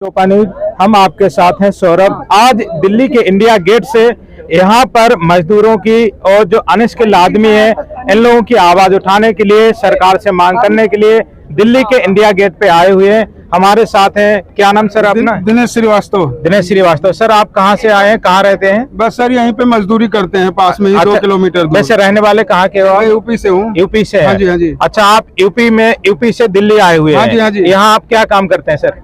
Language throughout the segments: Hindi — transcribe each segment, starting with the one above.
हम आपके साथ हैं सौरभ। आज दिल्ली के इंडिया गेट से यहाँ पर मजदूरों की और जो अनस्किल्ड आदमी है इन लोगों की आवाज उठाने के लिए, सरकार से मांग करने के लिए दिल्ली के इंडिया गेट पे आए हुए हैं। हमारे साथ हैं, क्या नाम सर अपना? दिनेश श्रीवास्तव। दिनेश श्रीवास्तव। सर आप कहाँ से आए हैं, कहाँ रहते हैं? बस सर यहीं पे मजदूरी करते हैं, पास में ही 2 किलोमीटर दूर। वैसे रहने वाले कहाँ के हो? यूपी से हूँ। यूपी से? हाँ जी, हाँ जी। अच्छा, आप यूपी से दिल्ली आए हुए हैं? हाँ जी, हाँ जी। यहाँ आप क्या काम करते हैं सर?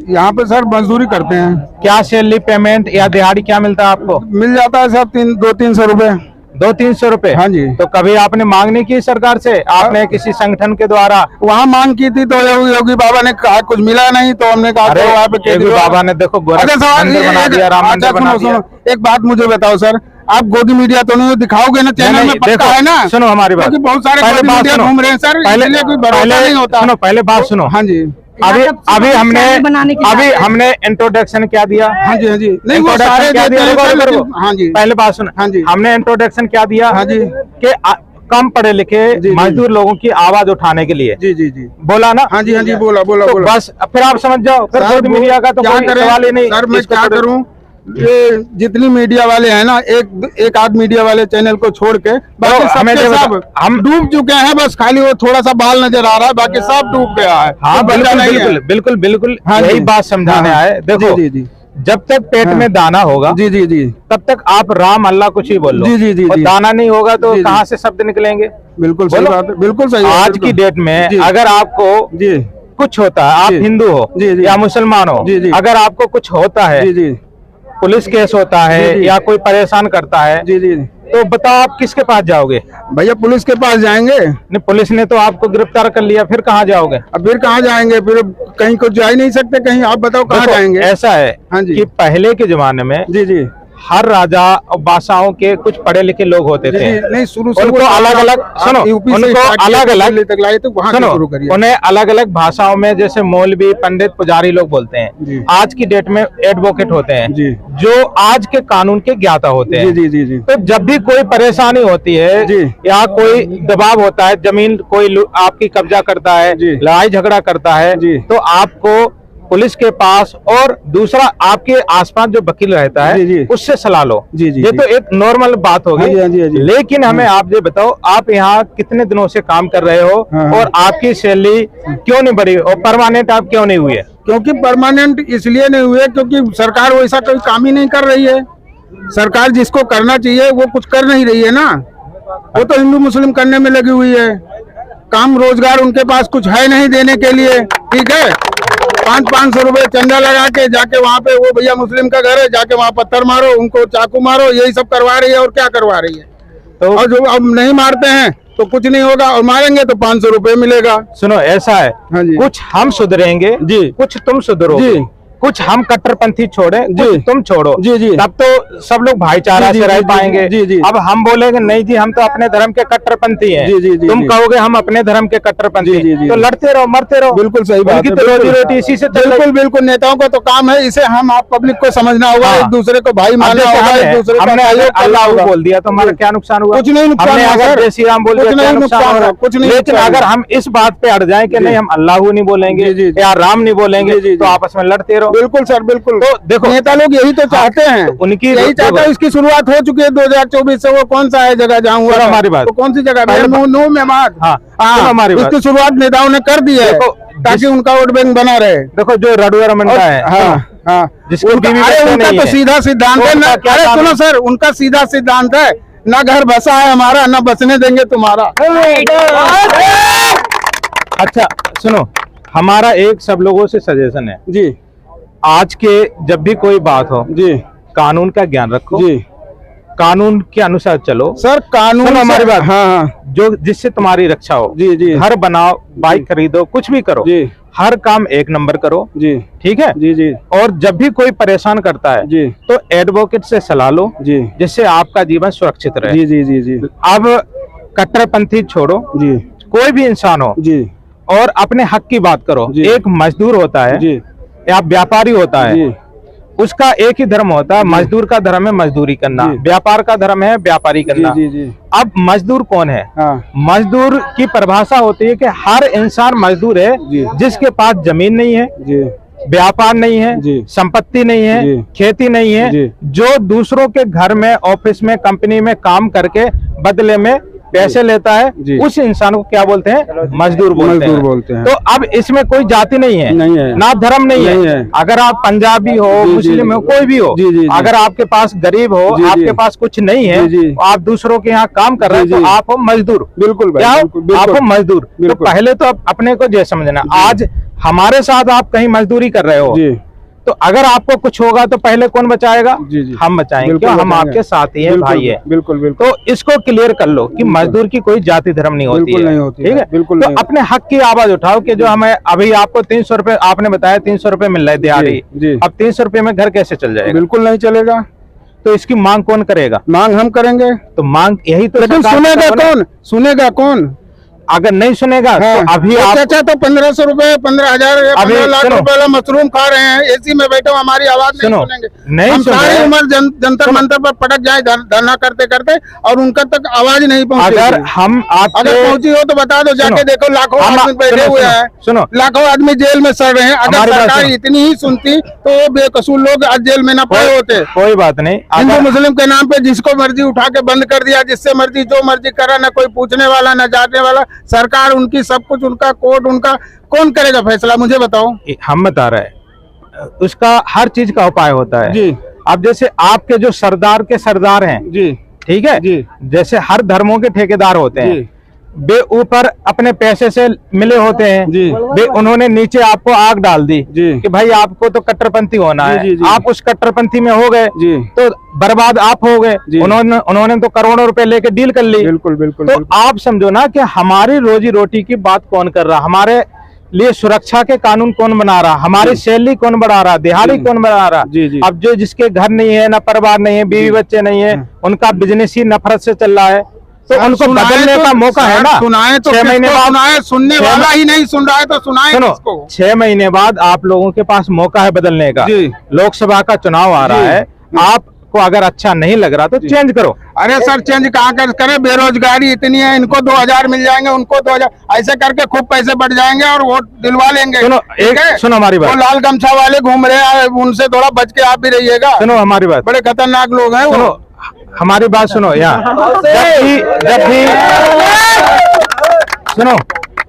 यहाँ पे सर मजदूरी करते हैं। क्या सैलरी, पेमेंट या दिहाड़ी क्या मिलता है आपको? मिल जाता है सर 200-300 रुपए। 200-300 रुपए? हाँ जी। तो कभी आपने मांग नहीं की सरकार से? आपने किसी संगठन के द्वारा? वहाँ मांग की थी तो योगी बाबा ने कहा कुछ मिला नहीं, तो हमने कहा अरे वहाँ पे योगी बाबा ने देखो गोरखपुर मंदिर बना दिया, राम मंदिर बना दिया। एक बात मुझे बताओ सर, आप गोदी मीडिया तो नहीं दिखाओगे ना, चैनल में पक्का है ना? सुनो हमारी बात। बहुत सारे गोदी मीडिया घूम रहे हैं सर, इसलिए कोई भरोसा नहीं होता। सुनो, पहले बात सुनो। हाँ जी। अभी हमने इंट्रोडक्शन क्या दिया? हाँ जी, हाँ जी। नहीं वो सारे क्या दिया? हाँ जी। पहले बात सुनो। हाँ जी। हमने इंट्रोडक्शन क्या दिया? हाँ जी। कि कम पढ़े लिखे मजदूर लोगों की आवाज उठाने के लिए। जी जी जी। बोला ना? हाँ जी, हाँ जी। बोला। तो बस फिर आप समझ जाओ, फिर गोदी मीडिया का तो कोई सवाल ही नहीं। सर मैं क्या करूँ, ये जितनी मीडिया वाले हैं ना, एक आध मीडिया वाले चैनल को छोड़ के बाकी सब हम डूब चुके हैं। बस खाली वो थोड़ा सा बाल नजर आ रहा है, बाकी सब डूब गया है। हाँ बिल्कुल यही बात समझाने आए। देखो जी, जब तक पेट में दाना होगा जी जी जी, तब तक आप राम अल्लाह कुछ ही बोल लो। जी जी जी। और दाना नहीं होगा तो कहाँ से शब्द निकलेंगे? बिल्कुल सही बात है, बिल्कुल सही। आज की डेट में अगर आपको जी कुछ होता है, आप हिंदू हो या मुसलमान हो, अगर आपको कुछ होता है, पुलिस केस होता है या कोई परेशान करता है, तो बताओ आप किसके पास जाओगे? भैया पुलिस के पास जाएंगे। नहीं, पुलिस ने तो आपको गिरफ्तार कर लिया, फिर कहाँ जाओगे? अब फिर कहाँ जाएंगे? फिर कहीं को जा ही नहीं सकते कहीं। आप बताओ कहाँ जाएंगे? ऐसा है हाँ जी, कि पहले के जमाने में जी जी हर राजा और बादशाहों के कुछ पढ़े लिखे लोग होते थे। नहीं, शुरू से उनको अलग अलग सुनो, उनको अलग अलग तक लाए तो वहाँ से शुरू करिए। उन्हें अलग अलग भाषाओं में, जैसे मौलवी, पंडित, पुजारी लोग बोलते हैं। आज की डेट में एडवोकेट होते हैं जो आज के कानून के ज्ञाता होते हैं। जी जी जी। तो जब भी कोई परेशानी होती है या कोई दबाव होता है, जमीन कोई आपकी कब्जा करता है, लड़ाई झगड़ा करता है, तो आपको पुलिस के पास और दूसरा आपके आसपास जो वकील रहता है उससे सलाह लो। ये तो एक नॉर्मल बात होगी। लेकिन हमें आप ये बताओ, आप यहाँ कितने दिनों से काम कर रहे हो और आपकी सैलरी क्यों नहीं बढ़ी और परमानेंट आप क्यों नहीं हुए? क्योंकि परमानेंट इसलिए नहीं हुए क्योंकि सरकार वैसा कोई काम ही नहीं कर रही है। सरकार जिसको करना चाहिए वो कुछ कर नहीं रही है ना। वो तो हिंदू मुस्लिम करने में लगी हुई है। काम रोजगार उनके पास कुछ है नहीं देने के लिए। ठीक है, 500 रुपए चंदा लगा के जाके वहाँ पे, वो भैया मुस्लिम का घर है, जाके वहाँ पत्थर मारो, उनको चाकू मारो, यही सब करवा रही है। और क्या करवा रही है? तो और जो अब नहीं मारते हैं तो कुछ नहीं होगा, और मारेंगे तो 500 रुपए मिलेगा। सुनो, ऐसा है, हाँ जी, कुछ हम सुधरेंगे जी, कुछ तुम सुधरोगे, कुछ हम कट्टरपंथी छोड़े, कुछ तुम छोड़ो जी, तब तो सब लोग भाईचारा से रह पाएंगे। अब हम बोलेंगे नहीं जी हम तो अपने धर्म के कट्टरपंथी हैं, तुम कहोगे हम अपने धर्म के कट्टरपंथी, तो लड़ते रहो, मरते रहो। बिल्कुल सही बात है। रोजी रोटी इसी से। बिल्कुल नेताओं का तो काम है, इसे हम आप पब्लिक को समझना होगा, एक दूसरे को भाई मानना होगा, एक दूसरे को अल्लाह बोल दिया तो हमारा क्या नुकसान हुआ? कुछ नहीं नुकसान। अगर जय श्री राम बोल दिया कुछ नहीं। लेकिन अगर हम इस बात पे अड़ जाए कि नहीं हम अल्लाह नहीं बोलेंगे या राम नहीं बोलेंगे, तो आपस में लड़ते रहो। बिल्कुल सर, बिल्कुल। तो देखो नेता लोग यही तो चाहते हैं, उनकी यही चाहते हैं। इसकी शुरुआत हो चुकी है 2024 से। वो कौन सा है जगह जहाँ हुआ? हमारी बात, तो कौन सी जगह? हमारी इसकी शुरुआत नेताओं ने कर दी है ताकि उनका वोट बैंक बना रहे। देखो जो रडुआ रमंडा है, उनका तो सीधा सिद्धांत है ना। अरे सुनो सर, उनका सीधा सिद्धांत है, ना घर बसा है हमारा, ना बसने देंगे तुम्हारा। अच्छा सुनो, हमारा एक सब लोगों से सजेशन है जी, आज के जब भी कोई बात हो जी, कानून का ज्ञान रखो जी, कानून के अनुसार चलो सर। कानून हमारी बात, हाँ, जो जिससे तुम्हारी रक्षा हो जी, घर बनाओ, बाइक खरीदो, कुछ भी करो जी, हर काम एक नंबर करो जी, ठीक है जी। और जब भी कोई परेशान करता है जी, तो एडवोकेट से सलाह लो जी, जिससे आपका जीवन सुरक्षित रहे जी। अब कट्टरपंथी छोड़ो जी, कोई भी इंसान हो जी, और अपने हक की बात करो। एक मजदूर होता है जी, या व्यापारी होता है, उसका एक ही धर्म होता है। मजदूर का धर्म है मजदूरी करना, व्यापार का धर्म है व्यापारी करना। अब मजदूर कौन है? मजदूर की परिभाषा होती है कि हर इंसान मजदूर है जिसके पास जमीन नहीं है, व्यापार नहीं है, संपत्ति नहीं है, खेती नहीं है, जो दूसरों के घर में, ऑफिस में, कंपनी में काम करके बदले में पैसे लेता है, उस इंसान को क्या बोलते हैं? मजदूर बोलते हैं। तो अब इसमें कोई जाति नहीं है, ना धर्म नहीं है। अगर आप पंजाबी हो, मुस्लिम हो, कोई भी हो, अगर आपके पास गरीब हो, आपके पास कुछ नहीं है, आप दूसरों के यहाँ काम कर रहे हैं, तो आप हो मजदूर। बिल्कुल क्या आप हो? मजदूर। तो पहले तो अपने को ये समझना, आज हमारे साथ आप कहीं मजदूरी कर रहे हो, तो अगर आपको कुछ होगा तो पहले कौन बचाएगा? हम बचाएंगे, क्यों? हम आपके साथी हैं, भाई है। बिल्कुल। तो इसको क्लियर कर लो कि मजदूर की कोई जाति धर्म नहीं होती है, ठीक है? तो अपने हक की आवाज उठाओ कि जो हमें अभी आपको 300 रुपए, आपने बताया 300 रुपए मिल रहा है दिहाड़ी, अब 300 रुपए में घर कैसे चल जाएगा? बिल्कुल नहीं चलेगा। तो इसकी मांग कौन करेगा? मांग हम करेंगे। तो मांग यही तो, लेकिन सुनेगा कौन? अगर नहीं सुनेगा तो अभी आप अच्छा तो 1500 रुपए, 15,000 या 15 लाख रुपए वाला मशरूम खा रहे हैं, एसी में बैठे, हमारी आवाज नहीं सुनेंगे। हम सारी उम्र जंतर मंतर पर पटक जाए धरना करते करते, और उनका तक आवाज नहीं पहुंची। अगर हम अगर पहुंची हो तो बता दो, जाके देखो लाखों आदमी बैठे हुए हैं, सुनो, लाखों आदमी जेल में सड़ रहे हैं। अगर सरकार इतनी ही सुनती तो बेकसूर लोग आज जेल में न पड़े होते। कोई बात नहीं, हिंदू मुस्लिम के नाम पे जिसको मर्जी उठा के बंद कर दिया, जिससे मर्जी जो मर्जी करा, न कोई पूछने वाला न जानने वाला। सरकार उनकी सब कुछ, उनका कोर्ट उनका, कौन करेगा फैसला? मुझे बताओ। हम बता रहे हैं, उसका हर चीज का उपाय होता है जी। अब जैसे आपके जो सरदार के सरदार हैं जी, ठीक है जी, जैसे हर धर्मों के ठेकेदार होते हैं, वे ऊपर अपने पैसे से मिले होते हैं जी, वे उन्होंने नीचे आपको आग डाल दी जी कि भाई आपको तो कट्टरपंथी होना है, आप उस कट्टरपंथी में हो गए तो बर्बाद आप हो गए। उन्होंने तो करोड़ों रुपए लेके डील कर ली। बिल्कुल। तो आप समझो ना कि हमारी रोजी रोटी की बात कौन कर रहा, हमारे लिए सुरक्षा के कानून कौन बना रहा, हमारी सैलरी कौन बढ़ा रहा, दिहाड़ी कौन बढ़ा रहा। अब जो जिसके घर नहीं है, ना परिवार नहीं है, बीवी बच्चे नहीं है, उनका बिजनेस ही नफरत से चल रहा है, तो उनको बदलने का मौका है ना। सुनाए तो 6 महीने बाद, सुनने वाला ही नहीं सुन रहा है तो सुनाए। सुनो, 6 महीने बाद आप लोगों के पास मौका है बदलने का। लोकसभा का चुनाव आ रहा है, आपको अगर अच्छा नहीं लग रहा तो चेंज करो। अरे सर चेंज कहाँ करें? बेरोजगारी इतनी है, इनको 2000 मिल जाएंगे, उनको 2000, ऐसे करके खूब पैसे बढ़ जाएंगे और वोट दिलवा लेंगे। सुनो हमारी बात, वो लाल गमछा वाले घूम रहे हैं, उनसे थोड़ा बच के आप भी रहिएगा। सुनो हमारी बात, बड़े खतरनाक लोग हैं वो। हमारी बात सुनो, यहाँ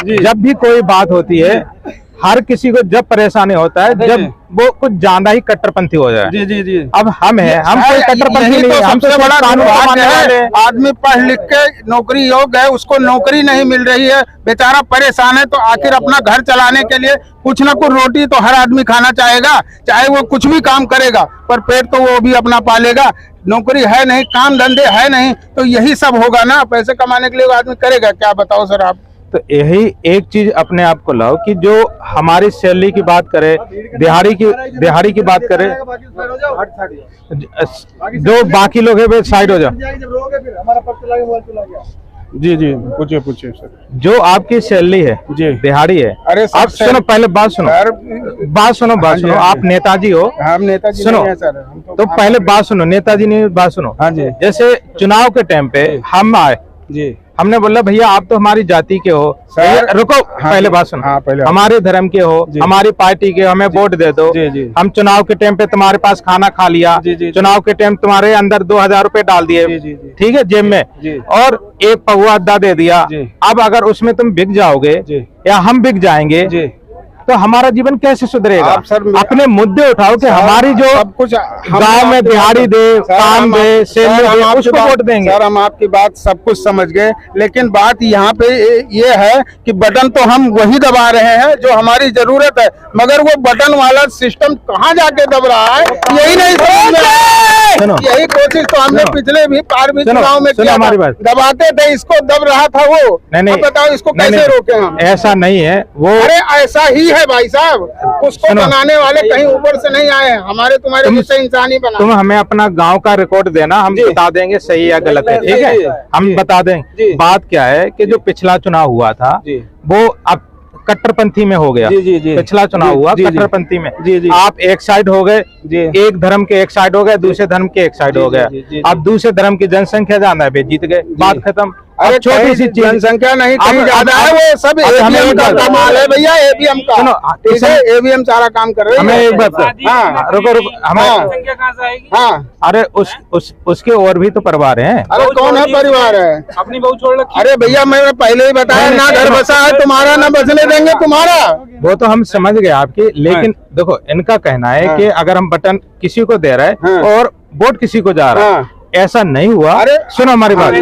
जब भी कोई बात होती है, हर किसी को जब परेशानी होता है जब वो कुछ ज्यादा ही कट्टरपंथी हो जाए। जी। अब हम कोई कट्टरपंथी नहीं है, हम सबसे बड़ा कानून मानने वाले। आदमी पढ़ लिख के नौकरी योग्य है, उसको नौकरी नहीं मिल रही है, बेचारा परेशान है, तो आखिर अपना घर चलाने के लिए कुछ न कुछ रोटी तो हर आदमी खाना चाहेगा, चाहे वो कुछ भी काम करेगा, पर पेट तो वो भी अपना पालेगा। नौकरी है नहीं, काम धंधे है नहीं, तो यही सब होगा ना। पैसे कमाने के लिए आदमी करेगा क्या? बताओ सर आप। तो यही एक चीज अपने आप को लाओ कि जो हमारी सैलरी की बात करे, दिहाड़ी की बात करे, जो बाकी लोग है वे साइड हो जाओ। जी पूछिए सर। जो आपकी सैलरी है जी, दिहाड़ी है। अरे आप सुनो, पहले बात सुनो, आप नेताजी हो। हम नेताजी सुनो नहीं है सर। तो पहले बात सुनो, नेताजी ने बात सुनो। हाँ जी। जैसे चुनाव के टाइम पे हम आए जी, हमने बोला भैया आप तो हमारी जाति के हो, रुको। हाँ, पहले बात सुनो। हाँ, पहले हमारे धर्म के हो, हमारी पार्टी के, हमें वोट दे दो। हम चुनाव के टाइम पे तुम्हारे पास खाना खा लिया, चुनाव के टाइम तुम्हारे अंदर 2000 रुपए डाल दिए, ठीक है, जेब में, और एक पहुआ अद्दा दे दिया। अब अगर उसमें तुम बिक जाओगे या हम बिक जाएंगे तो हमारा जीवन कैसे सुधरेगा? आप सर अपने मुद्दे उठाओ कि हमारी जो सब कुछ गांव में दिहाड़ी दे, काम दे, सैलरी दे, उसको वोट देंगे। सर हम आपकी बात सब कुछ समझ गए, लेकिन बात यहाँ पे ये है कि बटन तो हम वही दबा रहे हैं जो हमारी जरूरत है, मगर वो बटन वाला सिस्टम कहाँ जाके दब रहा है यही नहीं समझ में। यही कोशिश तो हमने पिछले भी चुनाव में किया, दबाते थे, इसको दब रहा था वो। नहीं बताओ इसको कैसे रोके हम? ऐसा नहीं है वो। अरे ऐसा ही है भाई साहब, उसको बनाने वाले कहीं ऊपर से नहीं आए, हमारे तुम्हारे जैसे इंसान ही बना। तुम हमें अपना गांव का रिकॉर्ड देना, हम बता देंगे सही या गलत है, ठीक है, हम बता देंगे। बात क्या है कि जो पिछला चुनाव हुआ था वो अब कट्टरपंथी में हो गया। पिछला चुनाव हुआ कट्टरपंथी में, आप एक साइड हो गए, एक धर्म के एक साइड हो गए, दूसरे धर्म के एक साइड हो गया। अब दूसरे धर्म की जनसंख्या ज्यादा है, वे जीत गए, बात खत्म। अरे छोटी सी चीज, जनसंख्या नहीं कहीं ज्यादा है, वो सब एवीएम का कमाल है भैया, एवीएम का। सुनो, ठीक है, एवीएम सारा काम कर रही है। हमें एक बात, हाँ, रुको हमें, संख्या कहाँ से आएगी? हाँ, अरे उसके और भी तो परिवार हैं। अरे कौन है परिवार है? अपनी बहू छोड़ रखी। अरे भैया मैंने पहले ही बताया ना, घर बसा है तुम्हारा, ना बसने देंगे तुम्हारा। वो तो हम समझ गए आपकी, लेकिन देखो इनका कहना है कि अगर हम बटन किसी को दे रहे हैं और वोट किसी को जा रहा है, ऐसा नहीं हुआ। अरे सुनो हमारी बात,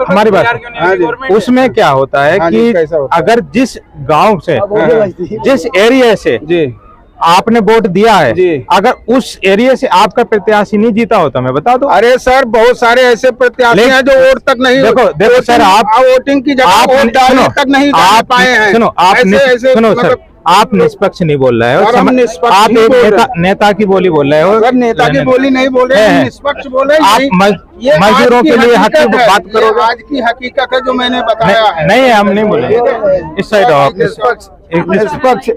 हमारी बात, उसमें क्या होता है कि अगर जिस गांव से, जिस एरिया से जी आपने वोट दिया है, अगर उस एरिया से आपका प्रत्याशी नहीं जीता होता, मैं बता दूं। अरे सर बहुत सारे ऐसे प्रत्याशी हैं जो वोट तक नहीं, देखो सर, आप वोटिंग की जगह वोट डालने तक नहीं जा पाए हैं। सुनो सर, आप निष्पक्ष नहीं बोल रहे हो, आप एक नेता की बोली बोल रहे हो। सर नेता की बोली नहीं बोल रहे हैं, निष्पक्ष बोल रहे हैं। आप मजदूरों के लिए हक की बात करोगे। आज की हकीकत है जो मैंने बताया है। नहीं, हम नहीं बोले। इस साइड आओ, निष्पक्ष